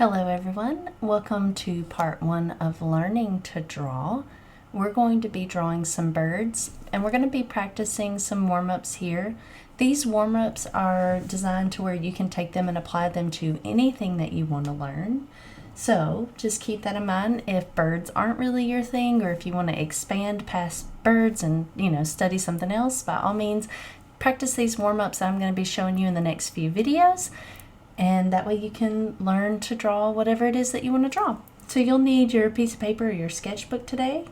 Hello everyone, welcome to part 1 of learning to draw. We're going to be drawing some birds and we're going to be practicing some warm-ups here. These warm-ups are designed to where you can take them and apply them to anything that you want to learn. So just keep that in mind. If birds aren't really your thing, or if you want to expand past birds and study something else, by all means practice these warm-ups I'm going to be showing you in the next few videos. And that way you can learn to draw whatever it is that you want to draw. So you'll need your piece of paper or your sketchbook today,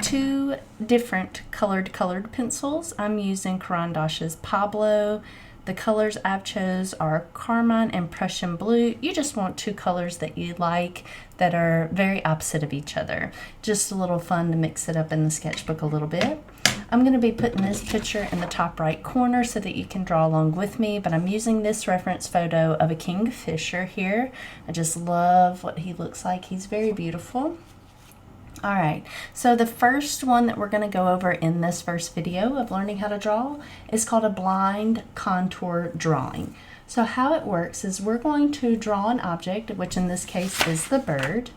2 different colored pencils. I'm using Caran d'Ache's Pablo. The colors I've chose are Carmine and Prussian Blue. You just want 2 colors that you like that are very opposite of each other. Just a little fun to mix it up in the sketchbook a little bit. I'm going to be putting this picture in the top right corner so that you can draw along with me, but I'm using this reference photo of a kingfisher here. I just love what he looks like. He's very beautiful. Alright, so the first one that we're going to go over in this first video of learning how to draw is called a blind contour drawing. So how it works is we're going to draw an object, which in this case is the bird,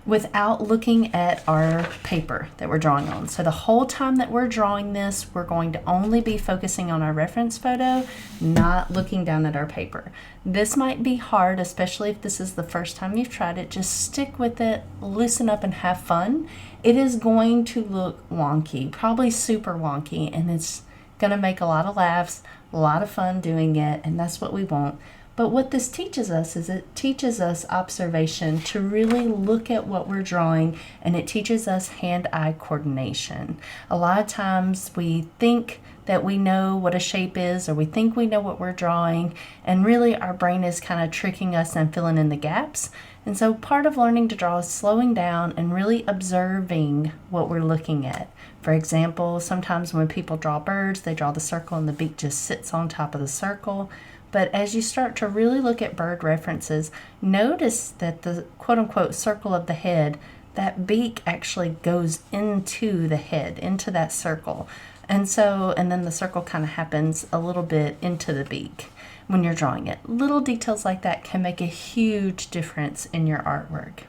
without looking at our paper that we're drawing on. So the whole time that we're drawing this, we're going to only be focusing on our reference photo, not looking down at our paper. This might be hard, especially if this is the first time you've tried it. Just stick with it, loosen up, and have fun. It is going to look wonky, probably super wonky, and it's going to make a lot of laughs, a lot of fun doing it, and that's what we want. But what this teaches us is it teaches us observation, to really look at what we're drawing, and it teaches us hand-eye coordination. A lot of times we think that we know what a shape is, or we think we know what we're drawing, and really our brain is kind of tricking us and filling in the gaps. And so part of learning to draw is slowing down and really observing what we're looking at. For example, sometimes when people draw birds, they draw the circle and the beak just sits on top of the circle. But as you start to really look at bird references, notice that the quote-unquote circle of the head, that beak actually goes into the head, into that circle. And then the circle kind of happens a little bit into the beak when you're drawing it. Little details like that can make a huge difference in your artwork.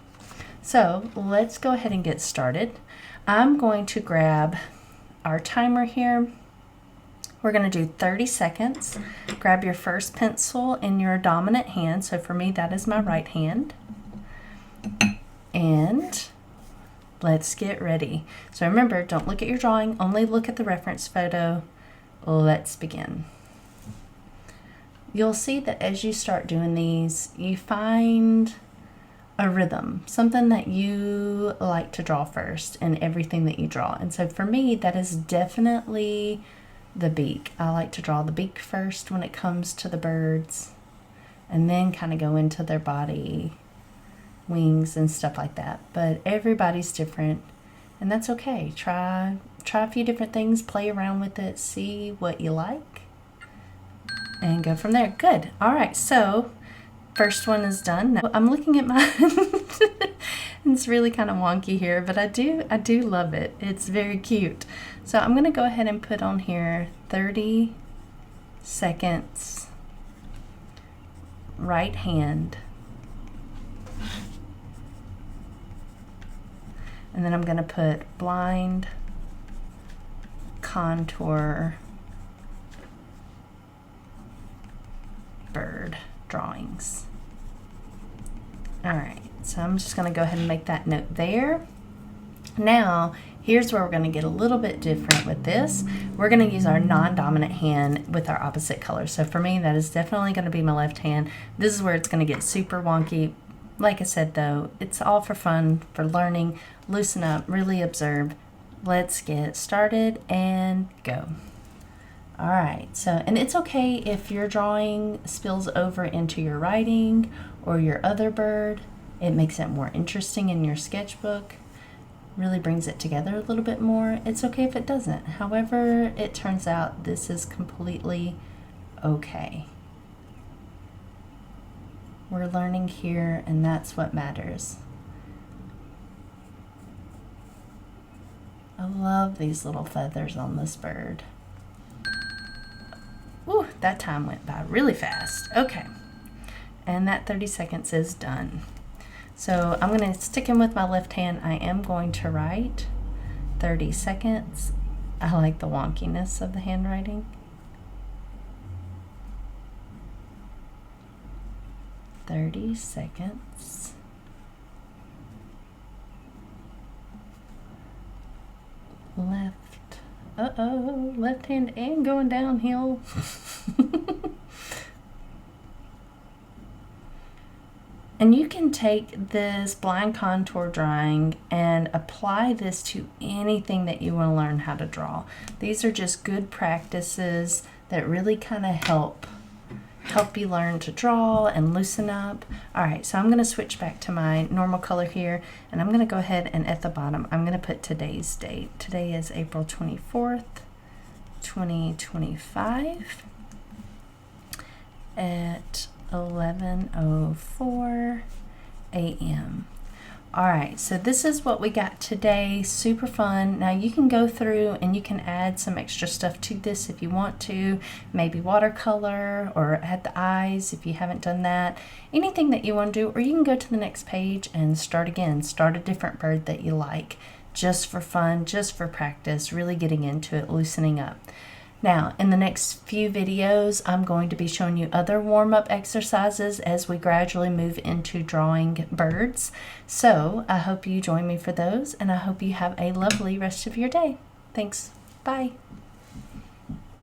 So let's go ahead and get started. I'm going to grab our timer here. We're going to do 30 seconds. Grab your first pencil in your dominant hand. So for me, that is my right hand. And let's get ready. So remember, don't look at your drawing, only look at the reference photo. Let's begin. You'll see that as you start doing these, you find a rhythm, something that you like to draw first in everything that you draw. And so for me, that is definitely the beak. I like to draw the beak first when it comes to the birds, and then kind of go into their body, wings and stuff like that. But everybody's different, and that's okay. Try a few different things, play around with it, see what you like, and go from there. Good. All right, so first one is done. Now, I'm looking at mine. It's really kind of wonky here, but I do love it. It's very cute. So I'm going to go ahead and put on here 30 seconds right hand. And then I'm going to put blind contour bird drawings. All right, so I'm just going to go ahead and make that note there. Now, here's where we're going to get a little bit different with this. We're going to use our non-dominant hand with our opposite color. So for me, that is definitely going to be my left hand. This is where it's going to get super wonky. Like I said, though, it's all for fun, for learning. Loosen up, really observe. Let's get started and go. All right, so, and it's okay if your drawing spills over into your writing or your other bird. It makes it more interesting in your sketchbook, really brings it together a little bit more. It's okay if it doesn't. However it turns out, this is completely okay. We're learning here, and that's what matters. I love these little feathers on this bird. Ooh, that time went by really fast. Okay, and that 30 seconds is done. So I'm going to stick in with my left hand. I am going to write 30 seconds. I like the wonkiness of the handwriting. 30 seconds. Left. Uh-oh, left hand and going downhill. And you can take this blind contour drawing and apply this to anything that you want to learn how to draw. These are just good practices that really kind of help you learn to draw and loosen up. All right, so I'm going to switch back to my normal color here, and I'm going to go ahead and at the bottom, I'm going to put today's date. Today is April 24th, 2025 at 11:04 a.m. All right, so this is what we got today. Super fun. Now you can go through and you can add some extra stuff to this if you want to, maybe watercolor or add the eyes if you haven't done that. Anything that you want to do, or you can go to the next page and start again. Start a different bird that you like, just for fun, just for practice, really getting into it, loosening up. Now, in the next few videos, I'm going to be showing you other warm-up exercises as we gradually move into drawing birds. So I hope you join me for those, and I hope you have a lovely rest of your day. Thanks. Bye.